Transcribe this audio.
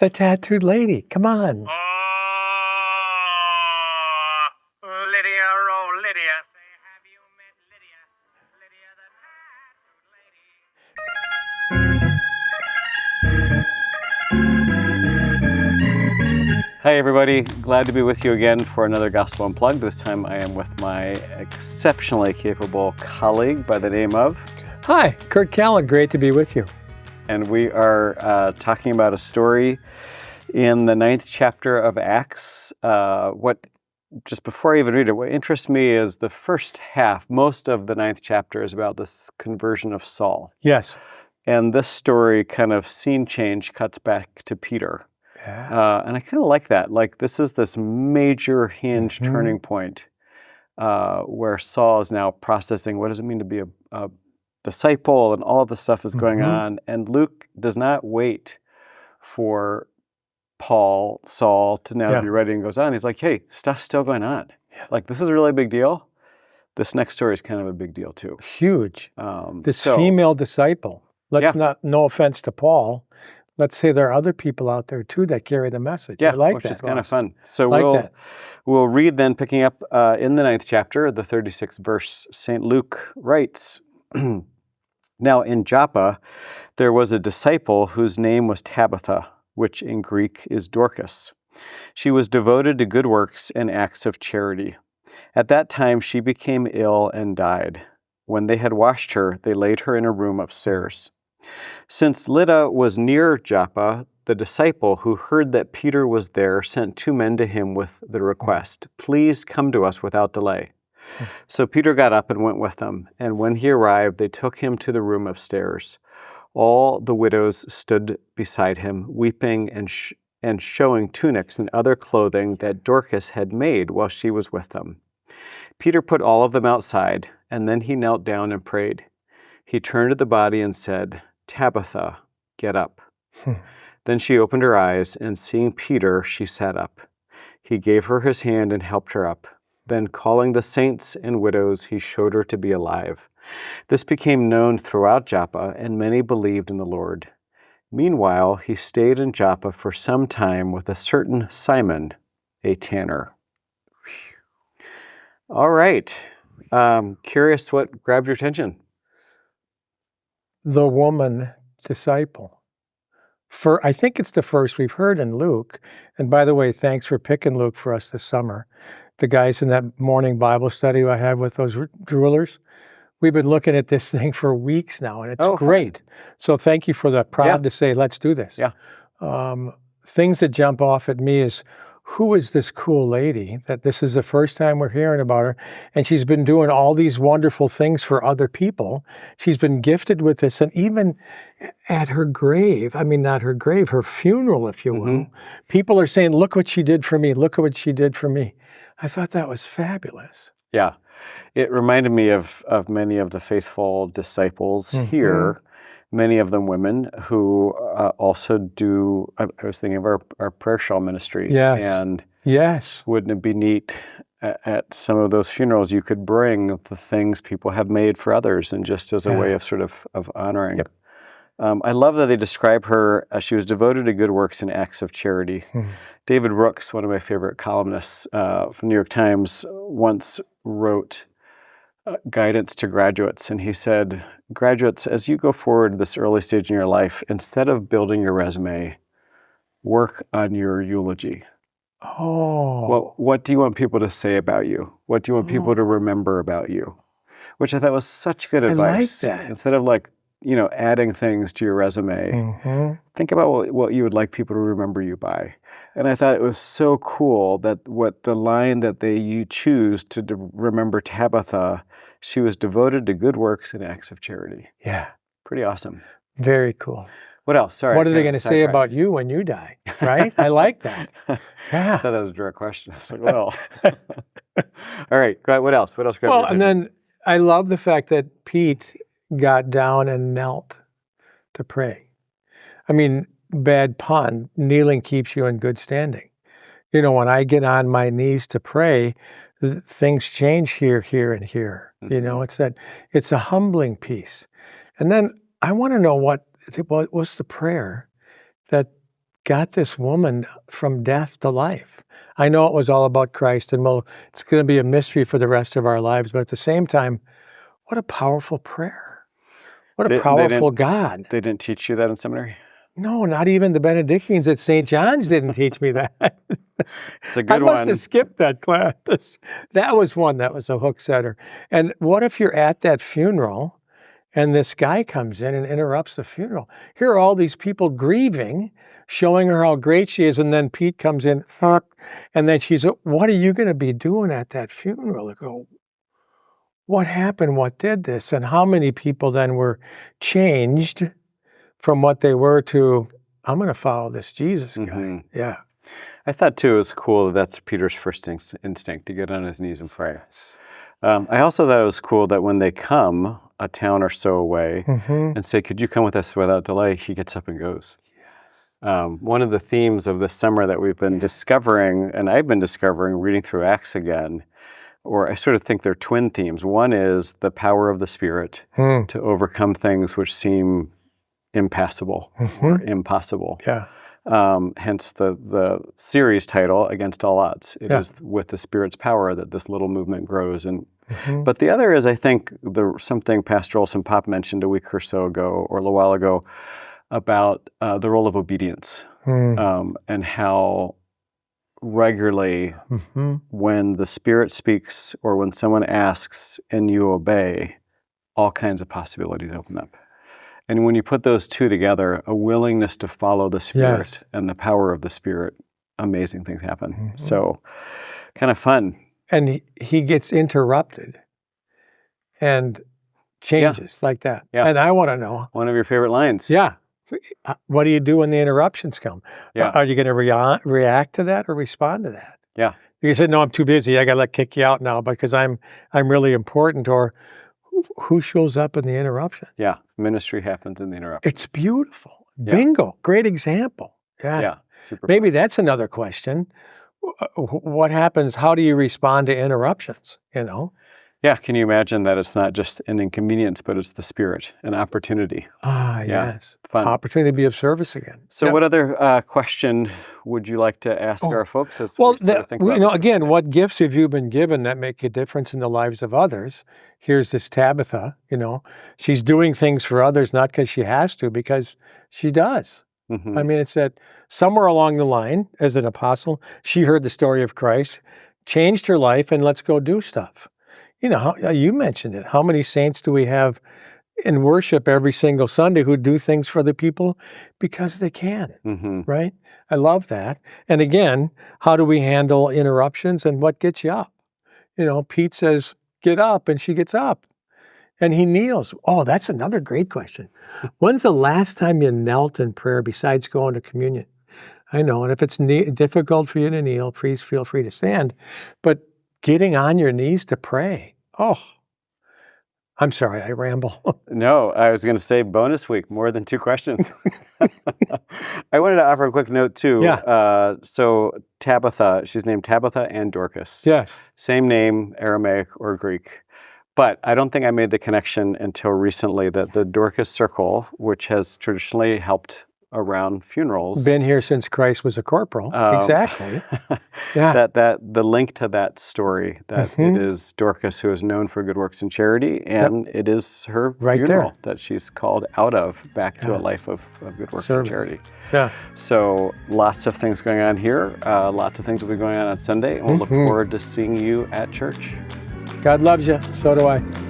The tattooed lady. Come on. Oh, Lydia, oh, Lydia, say, have you met Lydia? Lydia, the tattooed lady. Hi everybody, glad to be with you again for another Gospel Unplugged. This time I am with my exceptionally capable colleague by the name of... Hi, Kurt Kalland. Great to be with you. And we are talking about a story in the 9th chapter of Acts. Just before I even read it, what interests me is the first half. Most of the 9th chapter is about this conversion of Saul. Yes. And this story kind of scene change cuts back to Peter. Yeah. And I kind of like that. Like, this is this major hinge turning point where Saul is now processing what does it mean to be a disciple, and all of this stuff is going on. And Luke does not wait for Saul to now be ready and goes on. He's like, hey, stuff's still going on. Yeah. Like, this is a really big deal. This next story is kind of a big deal too. Huge. This female disciple. No offense to Paul. Let's say there are other people out there too that carry the message. Yeah, I like which that. is kind of fun. So we'll read then, picking up in the 9th chapter, the 36th verse. St. Luke writes, Now in Joppa there was a disciple whose name was Tabitha, which in Greek is Dorcas. She was devoted to good works and acts of charity. At that time she became ill and died. When they had washed her, they laid her in a room upstairs. Since Lydda was near Joppa, the disciple who heard that Peter was there sent 2 men to him with the request, "Please come to us without delay." So Peter got up and went with them, and when he arrived, they took him to the room upstairs. All the widows stood beside him, weeping and showing tunics and other clothing that Dorcas had made while she was with them. Peter put all of them outside, and then he knelt down and prayed. He turned to the body and said, "Tabitha, get up." Then she opened her eyes, and seeing Peter, she sat up. He gave her his hand and helped her up. Then, calling the saints and widows, he showed her to be alive. This became known throughout Joppa, and many believed in the Lord. Meanwhile, he stayed in Joppa for some time with a certain Simon, a tanner. All right. Curious what grabbed your attention? The woman disciple. I think it's the first we've heard in Luke. And by the way, thanks for picking Luke for us this summer. The guys in that morning Bible study I have with those rulers, we've been looking at this thing for weeks now, and it's great. Fun. So thank you for the prod to say, let's do this. Yeah. Things that jump off at me is, who is this cool lady that this is the first time we're hearing about her? And she's been doing all these wonderful things for other people. She's been gifted with this. And even at her grave, I mean, not her grave, her funeral, if you will, people are saying, look what she did for me. Look at what she did for me. I thought that was fabulous. Yeah. It reminded me of many of the faithful disciples here, many of them women who also do, I was thinking of our prayer shawl ministry. Yes. And yes. Wouldn't it be neat at some of those funerals, you could bring the things people have made for others, and just as a way of sort of honoring. Yep. I love that they describe her as she was devoted to good works and acts of charity. David Brooks, one of my favorite columnists from New York Times, once wrote guidance to graduates, and he said, graduates, as you go forward this early stage in your life, instead of building your resume, work on your eulogy. Oh. What do you want people to say about you? What do you want people to remember about you? Which I thought was such good advice. I like that. Instead of adding things to your resume, think about what you would like people to remember you by. And I thought it was so cool that the line that you choose to remember Tabitha, she was devoted to good works and acts of charity. Yeah. Pretty awesome. Very cool. What else? Sorry. What are they going to say about you when you die? Right? I like that. Yeah. I thought that was a direct question. I was like, well. All right. What else? What else? Well, and then I love the fact that Pete got down and knelt to pray. I mean, bad pun, kneeling keeps you in good standing. You know, when I get on my knees to pray, things change here, and here. You know, it's a humbling piece. And then I want to know what was the prayer that got this woman from death to life. I know it was all about Christ, and it's going to be a mystery for the rest of our lives, but at the same time, what a powerful prayer. What a powerful God. They didn't teach you that in seminary? No, not even the Benedictines at St. John's didn't teach me that. It's a good one. I must have skipped that class. That was one that was a hook setter. And what if you're at that funeral and this guy comes in and interrupts the funeral? Here are all these people grieving, showing her how great she is, and then Pete comes in, and then she's, what are you going to be doing at that funeral? I go, what happened? What did this? And how many people then were changed from what they were to, I'm going to follow this Jesus guy. Yeah. I thought, too, it was cool that's Peter's first instinct, to get on his knees and pray. I also thought it was cool that when they come a town or so away and say, could you come with us without delay, he gets up and goes. One of the themes of this summer that we've been discovering, and I've been discovering reading through Acts again, or I sort of think they're twin themes. One is the power of the Spirit to overcome things which seem impassable or impossible. Yeah. Hence the series title, Against All Odds. It is with the Spirit's power that this little movement grows. And but the other is, I think, something Pastor Olson Pop mentioned a week or so ago, or a little while ago, about the role of obedience and how regularly when the Spirit speaks or when someone asks and you obey, all kinds of possibilities open up. And when you put those two together, a willingness to follow the Spirit and the power of the Spirit, amazing things happen. So kind of fun. And he gets interrupted and changes like that. Yeah. And I want to know. One of your favorite lines. Yeah. What do you do when the interruptions come? Yeah. Are you going to react to that or respond to that? Yeah. You said, no, I'm too busy. I got to kick you out now because I'm really important. Or who shows up in the interruption? Yeah. Ministry happens in the interruption. It's beautiful. Bingo. Great example. Yeah. Yeah. Super Maybe fun. that's another question. What happens? How do you respond to interruptions? Yeah. Can you imagine that it's not just an inconvenience, but it's the Spirit, an opportunity? Yes. Fun. Opportunity to be of service again. So what other question would you like to ask our folks as we sort of think about again, what gifts have you been given that make a difference in the lives of others? Here's this Tabitha, she's doing things for others, not because she has to, because she does. I mean, it's that somewhere along the line, as an apostle, she heard the story of Christ, changed her life, and let's go do stuff. You mentioned it. How many saints do we have in worship every single Sunday who do things for the people because they can, right? I love that. And again, how do we handle interruptions and what gets you up? Pete says, get up, and she gets up. And he kneels. Oh, that's another great question. When's the last time you knelt in prayer besides going to communion? I know, and if it's difficult for you to kneel, please feel free to stand. But getting on your knees to pray, I'm sorry, I ramble. No, I was going to say bonus week, more than 2 questions. I wanted to offer a quick note, too. Yeah. So Tabitha, she's named Tabitha and Dorcas. Yes. Same name, Aramaic or Greek. But I don't think I made the connection until recently that the Dorcas Circle, which has traditionally helped around funerals. Been here since Christ was a corporal. Exactly. Yeah. That the link to that story, that it is Dorcas who is known for good works and charity, and it is her funeral that she's called out of back to a life of good works and charity. Yeah. So lots of things going on here. Lots of things will be going on Sunday, and we'll look forward to seeing you at church. God loves you. So do I.